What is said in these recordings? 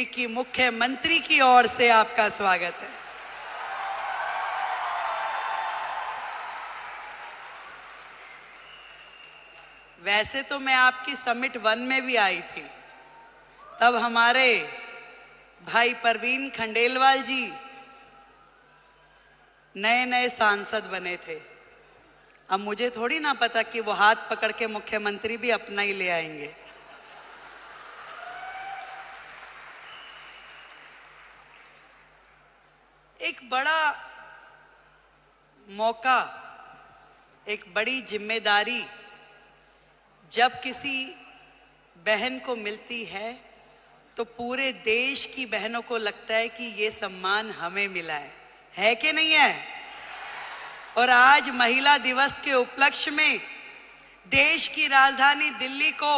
दिल्ली की मुख्यमंत्री की ओर से आपका स्वागत है। वैसे तो मैं आपकी समिट 1 में भी आई थी, तब हमारे भाई परवीन खंडेलवाल जी नए नए सांसद बने थे। अब मुझे थोड़ी ना पता कि वो हाथ पकड़ के मुख्यमंत्री भी अपना ही ले आएंगे। एक बड़ा मौका, एक बड़ी जिम्मेदारी जब किसी बहन को मिलती है तो पूरे देश की बहनों को लगता है कि ये सम्मान हमें मिला है कि नहीं है? और आज महिला दिवस के उपलक्ष्य में देश की राजधानी दिल्ली को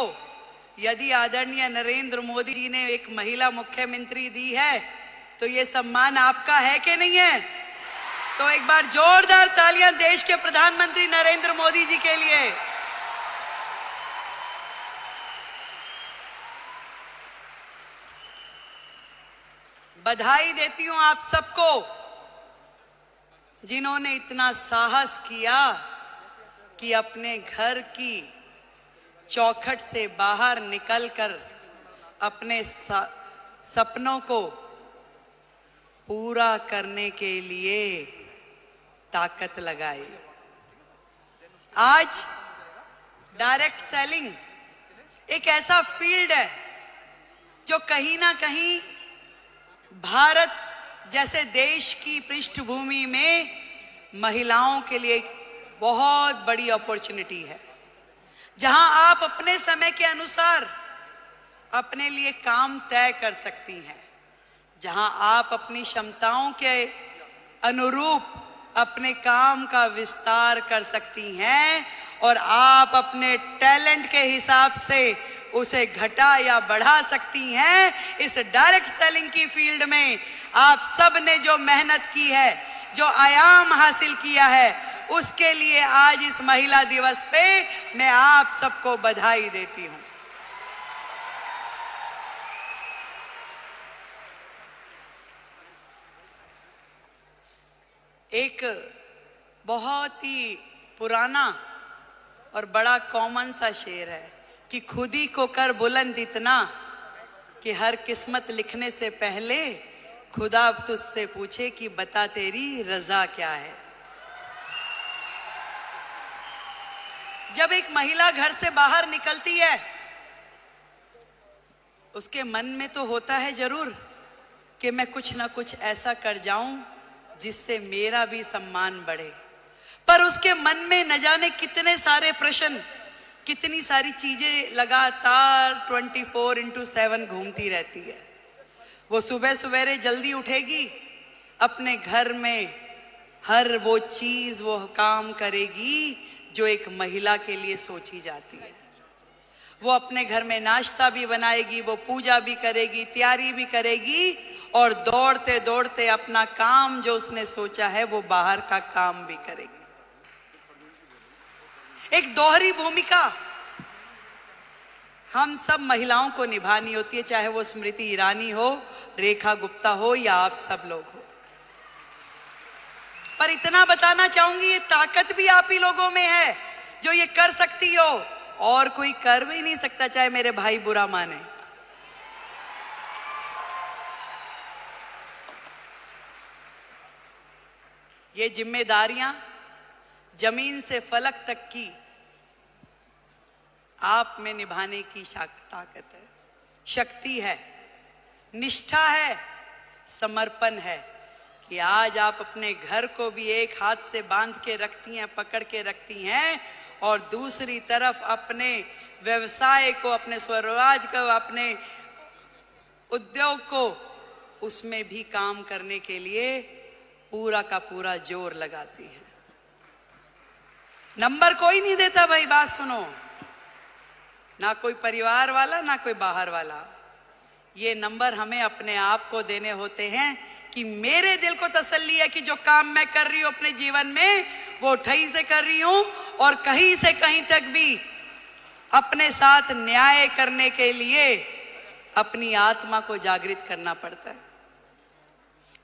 यदि आदरणीय नरेंद्र मोदी जी ने एक महिला मुख्यमंत्री दी है तो ये सम्मान आपका है कि नहीं है? तो एक बार जोरदार तालियां देश के प्रधानमंत्री नरेंद्र मोदी जी के लिए। बधाई देती हूं आप सबको जिन्होंने इतना साहस किया कि अपने घर की चौखट से बाहर निकलकर अपने सपनों को पूरा करने के लिए ताकत लगाई। आज डायरेक्ट सेलिंग एक ऐसा फील्ड है जो कहीं ना कहीं भारत जैसे देश की पृष्ठभूमि में महिलाओं के लिए एक बहुत बड़ी अपॉर्चुनिटी है, जहां आप अपने समय के अनुसार अपने लिए काम तय कर सकती हैं, जहां आप अपनी क्षमताओं के अनुरूप अपने काम का विस्तार कर सकती हैं और आप अपने टैलेंट के हिसाब से उसे घटा या बढ़ा सकती हैं। इस डायरेक्ट सेलिंग की फील्ड में आप सब ने जो मेहनत की है, जो आयाम हासिल किया है, उसके लिए आज इस महिला दिवस पे मैं आप सबको बधाई देती हूं। एक बहुत ही पुराना और बड़ा कॉमन सा शेर है कि खुद ही को कर बुलंद इतना कि हर किस्मत लिखने से पहले खुदा तुझसे पूछे कि बता तेरी रजा क्या है। जब एक महिला घर से बाहर निकलती है उसके मन में तो होता है जरूर कि मैं कुछ ना कुछ ऐसा कर जाऊं जिससे मेरा भी सम्मान बढ़े, पर उसके मन में न जाने कितने सारे प्रश्न, कितनी सारी चीजें लगातार 24/7 घूमती रहती है। वो सुबह सवेरे जल्दी उठेगी, अपने घर में हर वो चीज वो काम करेगी जो एक महिला के लिए सोची जाती है। वो अपने घर में नाश्ता भी बनाएगी, वो पूजा भी करेगी, तैयारी भी करेगी और दौड़ते दौड़ते अपना काम जो उसने सोचा है वो बाहर का काम भी करेगी। एक दोहरी भूमिका हम सब महिलाओं को निभानी होती है, चाहे वो स्मृति ईरानी हो, रेखा गुप्ता हो या आप सब लोग हो। पर इतना बताना चाहूंगी, ये ताकत भी आप ही लोगों में है जो ये कर सकती हो, और कोई कर भी नहीं सकता, चाहे मेरे भाई बुरा माने। ये जिम्मेदारियां जमीन से फलक तक की आप में निभाने की ताकत है, शक्ति है, निष्ठा है, समर्पण है कि आज आप अपने घर को भी एक हाथ से बांध के रखती हैं, पकड़ के रखती हैं, और दूसरी तरफ अपने व्यवसाय को, अपने स्वरोजगार को, अपने उद्योग को, उसमें भी काम करने के लिए पूरा का पूरा जोर लगाती हैं। नंबर कोई नहीं देता भाई, बात सुनो, ना कोई परिवार वाला ना कोई बाहर वाला। ये नंबर हमें अपने आप को देने होते हैं कि मेरे दिल को तसल्ली है कि जो काम मैं कर रही हूं अपने जीवन में वो ठही से कर रही हूं, और कहीं से कहीं तक भी अपने साथ न्याय करने के लिए अपनी आत्मा को जागृत करना पड़ता है।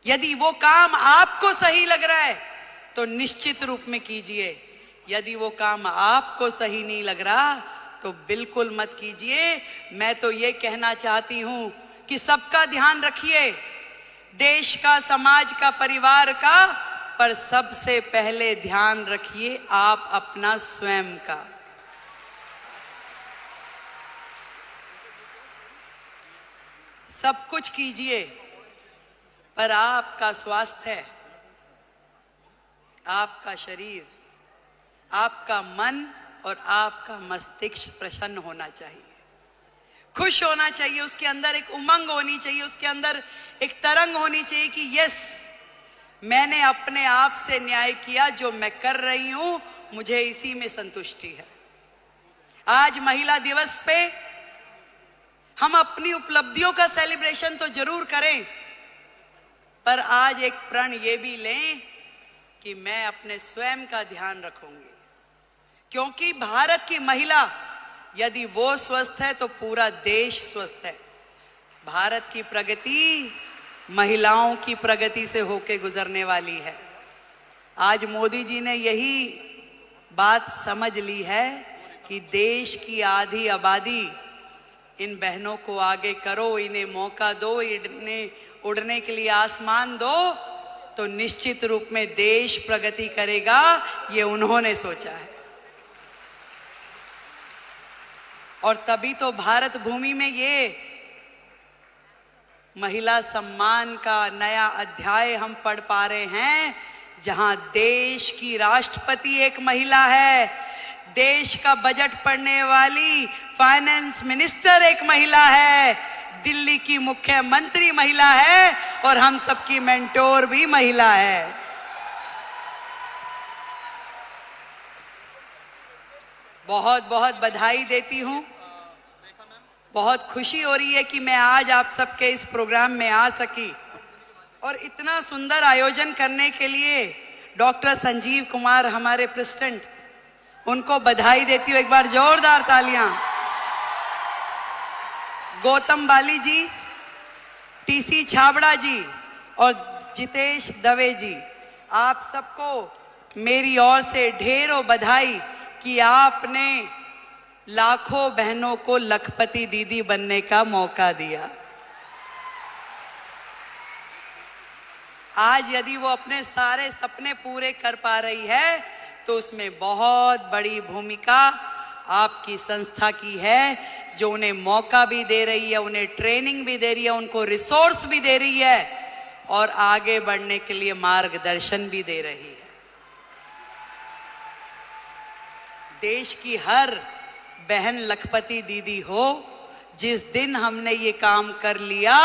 यदि वो काम आपको सही लग रहा है तो निश्चित रूप में कीजिए, यदि वो काम आपको सही नहीं लग रहा तो बिल्कुल मत कीजिए। मैं तो ये कहना चाहती हूं कि सबका ध्यान रखिए, देश का, समाज का, परिवार का, पर सबसे पहले ध्यान रखिए आप अपना स्वयं का। सब कुछ कीजिए पर आपका स्वास्थ्य, आपका शरीर, आपका मन और आपका मस्तिष्क प्रसन्न होना चाहिए, खुश होना चाहिए, उसके अंदर एक उमंग होनी चाहिए, उसके अंदर एक तरंग होनी चाहिए कि यस, मैंने अपने आप से न्याय किया, जो मैं कर रही हूं मुझे इसी में संतुष्टि है। आज महिला दिवस पे हम अपनी उपलब्धियों का सेलिब्रेशन तो जरूर करें, पर आज एक प्रण ये भी लें कि मैं अपने स्वयं का ध्यान रखूंगी, क्योंकि भारत की महिला यदि वो स्वस्थ है तो पूरा देश स्वस्थ है। भारत की प्रगति महिलाओं की प्रगति से होके गुजरने वाली है। आज मोदी जी ने यही बात समझ ली है कि देश की आधी आबादी, इन बहनों को आगे करो, इन्हें मौका दो, इन्हें उड़ने के लिए आसमान दो, तो निश्चित रूप में देश प्रगति करेगा। ये उन्होंने सोचा है और तभी तो भारत भूमि में ये महिला सम्मान का नया अध्याय हम पढ़ पा रहे हैं, जहां देश की राष्ट्रपति एक महिला है, देश का बजट पढ़ने वाली फाइनेंस मिनिस्टर एक महिला है, दिल्ली की मुख्यमंत्री महिला है और हम सबकी मेंटोर भी महिला है। बहुत बहुत बधाई देती हूं, बहुत खुशी हो रही है कि मैं आज आप सबके इस प्रोग्राम में आ सकी और इतना सुंदर आयोजन करने के लिए डॉक्टर संजीव कुमार हमारे प्रेसिडेंट, उनको बधाई देती हूँ। एक बार जोरदार तालियां। गौतम बाली जी, टीसी छाबड़ा जी और जितेश दवे जी, आप सबको मेरी ओर से ढेरों बधाई कि आपने लाखों बहनों को लखपति दीदी बनने का मौका दिया। आज यदि वो अपने सारे सपने पूरे कर पा रही है तो उसमें बहुत बड़ी भूमिका आपकी संस्था की है, जो उन्हें मौका भी दे रही है, उन्हें ट्रेनिंग भी दे रही है, उनको रिसोर्स भी दे रही है और आगे बढ़ने के लिए मार्गदर्शन भी दे रही है। देश की हर बहन लखपति दीदी हो। जिस दिन हमने ये काम कर लिया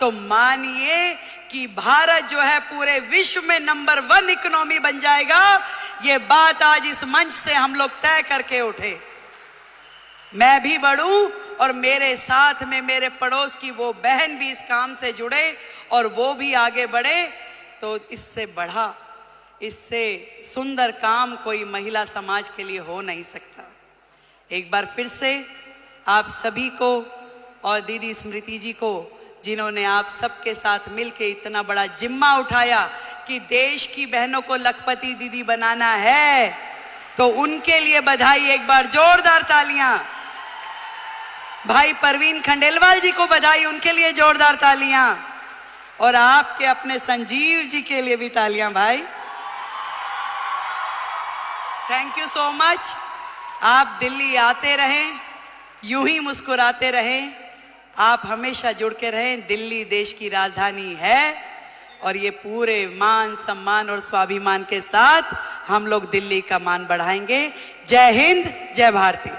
तो मानिए कि भारत जो है पूरे विश्व में नंबर 1 इकोनॉमी बन जाएगा। ये बात आज इस मंच से हम लोग तय करके उठे। मैं भी बढ़ूं और मेरे साथ में मेरे पड़ोस की वो बहन भी इस काम से जुड़े और वो भी आगे बढ़े, तो इससे बढ़ा, इससे सुंदर काम कोई महिला समाज के लिए हो नहीं सकता। एक बार फिर से आप सभी को और दीदी स्मृति जी को, जिन्होंने आप सबके साथ मिलके इतना बड़ा जिम्मा उठाया कि देश की बहनों को लखपति दीदी बनाना है, तो उनके लिए बधाई। एक बार जोरदार तालियां। भाई परवीन खंडेलवाल जी को बधाई, उनके लिए जोरदार तालियां। और आपके अपने संजीव जी के लिए भी तालियां भाई। Thank you so much. आप दिल्ली आते रहें, यूं ही मुस्कुराते रहें, आप हमेशा जुड़ के रहें। दिल्ली देश की राजधानी है और ये पूरे मान सम्मान और स्वाभिमान के साथ हम लोग दिल्ली का मान बढ़ाएंगे। जय हिंद, जय भारती।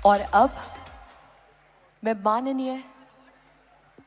और अब मैं माननीय